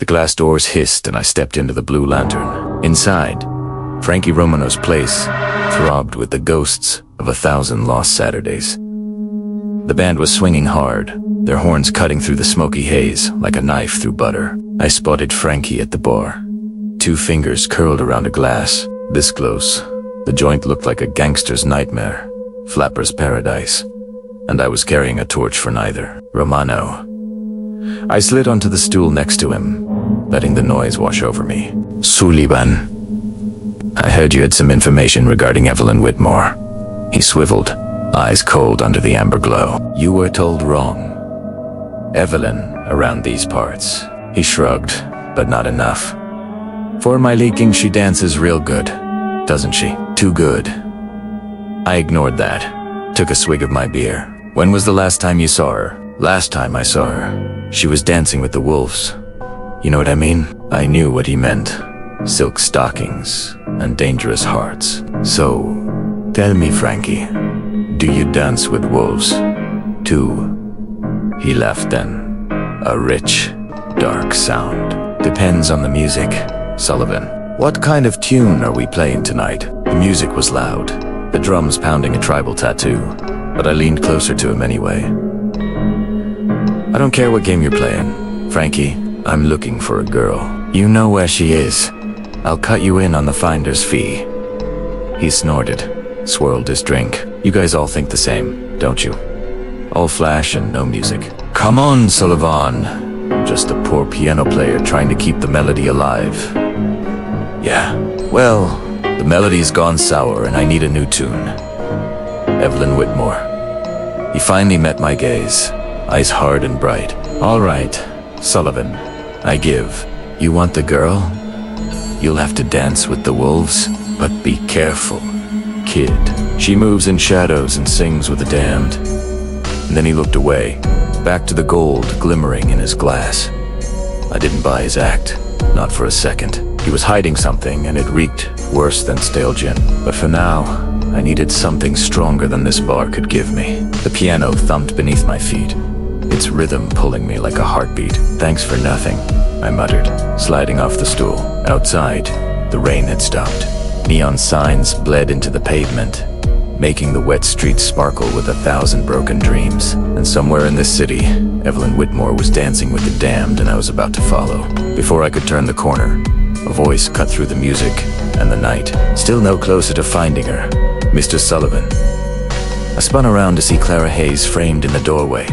The glass doors hissed and I stepped into the Blue Lantern. Inside, Frankie Romano's place throbbed with the ghosts of 1,000 lost Saturdays. The band was swinging hard, their horns cutting through the smoky haze like a knife through butter. I spotted Frankie at the bar, 2 fingers curled around a glass. This close, the joint looked like a gangster's nightmare, flapper's paradise, and I was carrying a torch for neither. Romano. I slid onto the stool next to him, letting the noise wash over me. Sullivan. I heard you had some information regarding Evelyn Whitmore. He swiveled, eyes cold under the amber glow. You were told wrong. Evelyn, around these parts. He shrugged, but not enough. For my leaking, she dances real good, doesn't she? Too good. I ignored that, took a swig of my beer. When was the last time you saw her? Last time I saw her, she was dancing with the wolves. You know what I mean? I knew what he meant. Silk stockings and dangerous hearts. So, tell me, Frankie, do you dance with wolves, too? He laughed then, a rich, dark sound. Depends on the music, Sullivan. What kind of tune are we playing tonight? The music was loud, the drums pounding a tribal tattoo, but I leaned closer to him anyway. I don't care what game you're playing, Frankie. I'm looking for a girl. You know where she is. I'll cut you in on the finder's fee. He snorted, swirled his drink. You guys all think the same, don't you? All flash and no music. Come on, Sullivan. Just a poor piano player trying to keep the melody alive. Yeah, well, the melody's gone sour and I need a new tune. Evelyn Whitmore. He finally met my gaze, eyes hard and bright. All right, Sullivan, I give. You want the girl? You'll have to dance with the wolves, but be careful, kid. She moves in shadows and sings with the damned. And then he looked away, back to the gold glimmering in his glass. I didn't buy his act, not for a second. He was hiding something, and it reeked worse than stale gin. But for now, I needed something stronger than this bar could give me. The piano thumped beneath my feet, its rhythm pulling me like a heartbeat. Thanks for nothing, I muttered, sliding off the stool. Outside, the rain had stopped. Neon signs bled into the pavement, making the wet streets sparkle with 1,000 broken dreams. And somewhere in this city, Evelyn Whitmore was dancing with the damned, and I was about to follow. Before I could turn the corner, a voice cut through the music and the night. Still no closer to finding her. Mr. Sullivan. I spun around to see Clara Hayes framed in the doorway,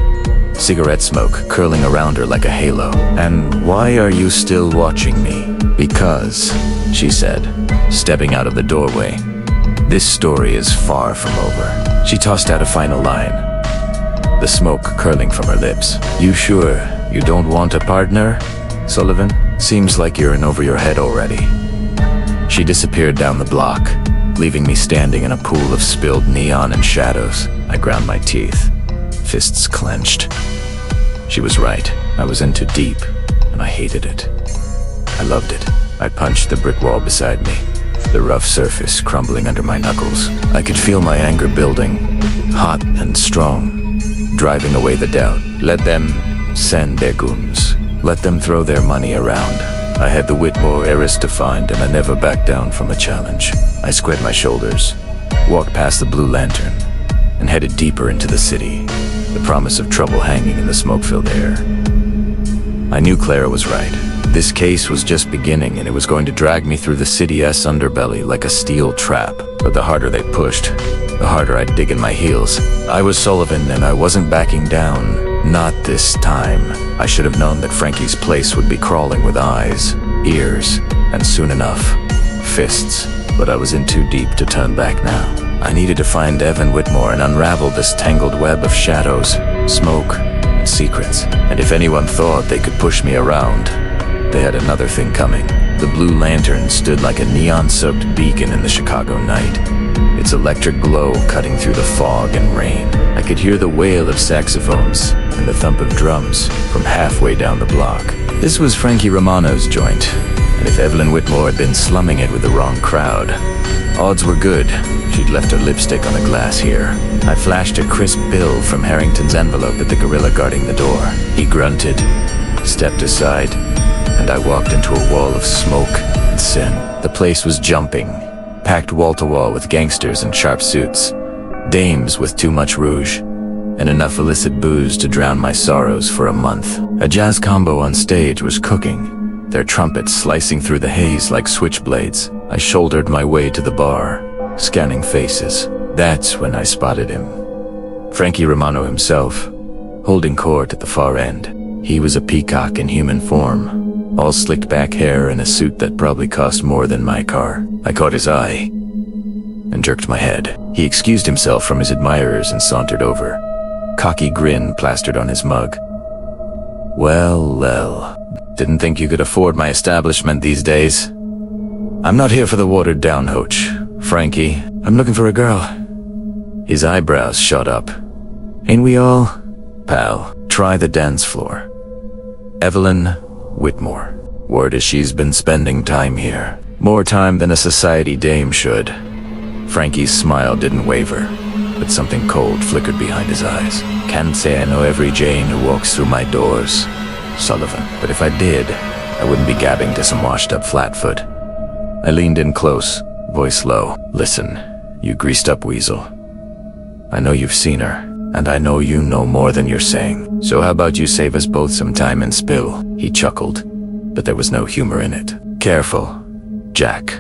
cigarette smoke curling around her like a halo. And why are you still watching me? Because, she said, stepping out of the doorway, this story is far from over. She tossed out a final line, the smoke curling from her lips. You sure you don't want a partner, Sullivan? Seems like you're in over your head already. She disappeared down the block, leaving me standing in a pool of spilled neon and shadows. I ground my teeth, fists clenched. She was right. I was in too deep, and I hated it. I loved it. I punched the brick wall beside me, the rough surface crumbling under my knuckles. I could feel my anger building, hot and strong, driving away the doubt. Let them send their goons. Let them throw their money around. I had the Whitmore heiress to find, and I never backed down from a challenge. I squared my shoulders, walked past the Blue Lantern, and headed deeper into the city, the promise of trouble hanging in the smoke-filled air. I knew Clara was right. This case was just beginning, and it was going to drag me through the city's underbelly like a steel trap. But the harder they pushed, the harder I'd dig in my heels. I was Sullivan, and I wasn't backing down. Not this time. I should have known that Frankie's place would be crawling with eyes, ears, and soon enough, fists. But I was in too deep to turn back now. I needed to find Evan Whitmore and unravel this tangled web of shadows, smoke, and secrets. And if anyone thought they could push me around, they had another thing coming. The Blue Lantern stood like a neon-soaked beacon in the Chicago night, its electric glow cutting through the fog and rain. I could hear the wail of saxophones and the thump of drums from halfway down the block. This was Frankie Romano's joint, and if Evelyn Whitmore had been slumming it with the wrong crowd, odds were good she'd left her lipstick on the glass here. I flashed a crisp bill from Harrington's envelope at the gorilla guarding the door. He grunted, stepped aside, and I walked into a wall of smoke and sin. The place was jumping, packed wall-to-wall with gangsters in sharp suits, dames with too much rouge, and enough illicit booze to drown my sorrows for a month. A jazz combo on stage was cooking, their trumpets slicing through the haze like switchblades. I shouldered my way to the bar, scanning faces. That's when I spotted him. Frankie Romano himself, holding court at the far end. He was a peacock in human form, all slicked back hair and a suit that probably cost more than my car. I caught his eye and jerked my head. He excused himself from his admirers and sauntered over, cocky grin plastered on his mug. Well, didn't think you could afford my establishment these days. I'm not here for the watered-down hooch, Frankie. I'm looking for a girl. His eyebrows shot up. Ain't we all? Pal, try the dance floor. Evelyn Whitmore. Word is she's been spending time here. More time than a society dame should. Frankie's smile didn't waver, but something cold flickered behind his eyes. Can't say I know every Jane who walks through my doors, Sullivan. But if I did, I wouldn't be gabbing to some washed-up flatfoot. I leaned in close, voice low. Listen, you greased-up weasel. I know you've seen her, and I know you know more than you're saying. So how about you save us both some time and spill? He chuckled, but there was no humor in it. Careful, Jack.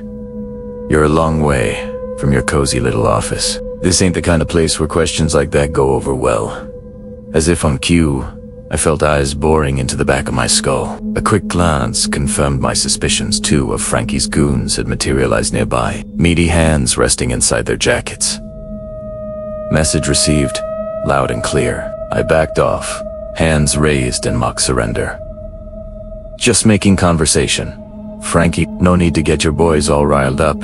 You're a long way from your cozy little office. This ain't the kind of place where questions like that go over well. As if on cue, I felt eyes boring into the back of my skull. A quick glance confirmed my suspicions. Two of Frankie's goons had materialized nearby, meaty hands resting inside their jackets. Message received, loud and clear. I backed off, hands raised in mock surrender. Just making conversation. Frankie, no need to get your boys all riled up.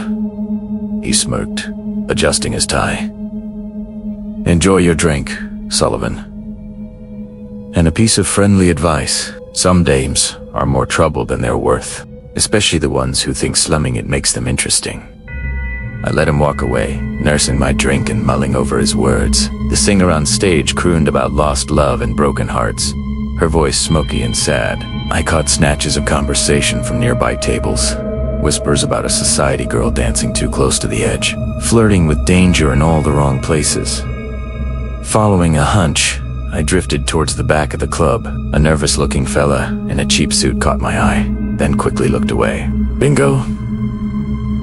He smirked, adjusting his tie. Enjoy your drink, Sullivan. And a piece of friendly advice. Some dames are more trouble than they're worth, especially the ones who think slumming it makes them interesting. I let him walk away, nursing my drink and mulling over his words. The singer on stage crooned about lost love and broken hearts, her voice smoky and sad. I caught snatches of conversation from nearby tables, whispers about a society girl dancing too close to the edge, flirting with danger in all the wrong places. Following a hunch, I drifted towards the back of the club. A nervous-looking fella in a cheap suit caught my eye, then quickly looked away. Bingo!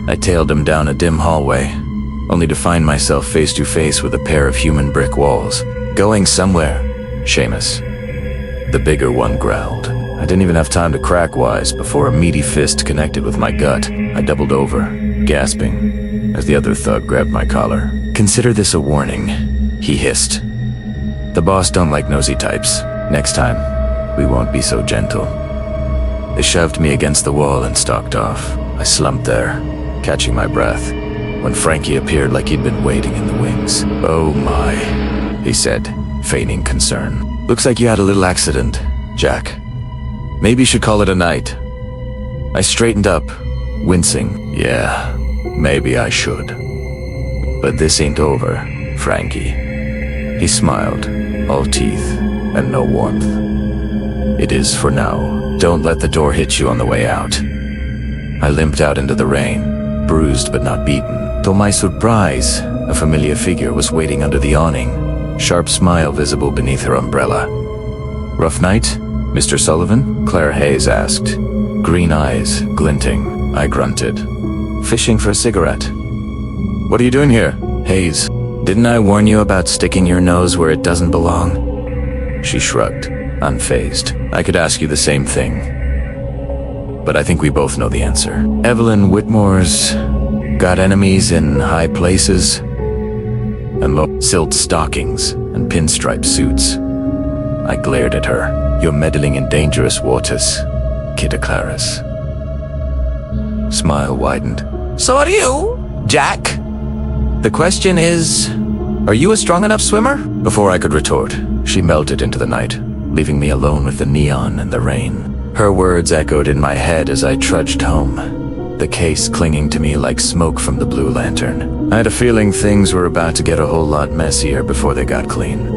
I tailed him down a dim hallway, only to find myself face to face with a pair of human brick walls. Going somewhere, Seamus. The bigger one growled. I didn't even have time to crack wise before a meaty fist connected with my gut. I doubled over, gasping, as the other thug grabbed my collar. Consider this a warning, he hissed. The boss don't like nosy types. Next time, we won't be so gentle. They shoved me against the wall and stalked off. I slumped there, catching my breath, when Frankie appeared like he'd been waiting in the wings. Oh my, he said, feigning concern. Looks like you had a little accident, Jack. Maybe you should call it a night. I straightened up, wincing. Yeah, maybe I should. But this ain't over, Frankie. He smiled, all teeth and no warmth. It is for now. Don't let the door hit you on the way out. I limped out into the rain, bruised but not beaten. To my surprise, a familiar figure was waiting under the awning, sharp smile visible beneath her umbrella. Rough night, Mr. Sullivan? Claire Hayes asked, green eyes glinting. I grunted. Fishing for a cigarette. What are you doing here? Hayes, didn't I warn you about sticking your nose where it doesn't belong? She shrugged, unfazed. I could ask you the same thing, but I think we both know the answer. Evelyn Whitmore's got enemies in high places and low silk stockings and pinstripe suits. I glared at her. You're meddling in dangerous waters, Kidda Claris. Smile widened. So are you, Jack? The question is, are you a strong enough swimmer? Before I could retort, she melted into the night, leaving me alone with the neon and the rain. Her words echoed in my head as I trudged home, the case clinging to me like smoke from the blue lantern. I had a feeling things were about to get a whole lot messier before they got clean.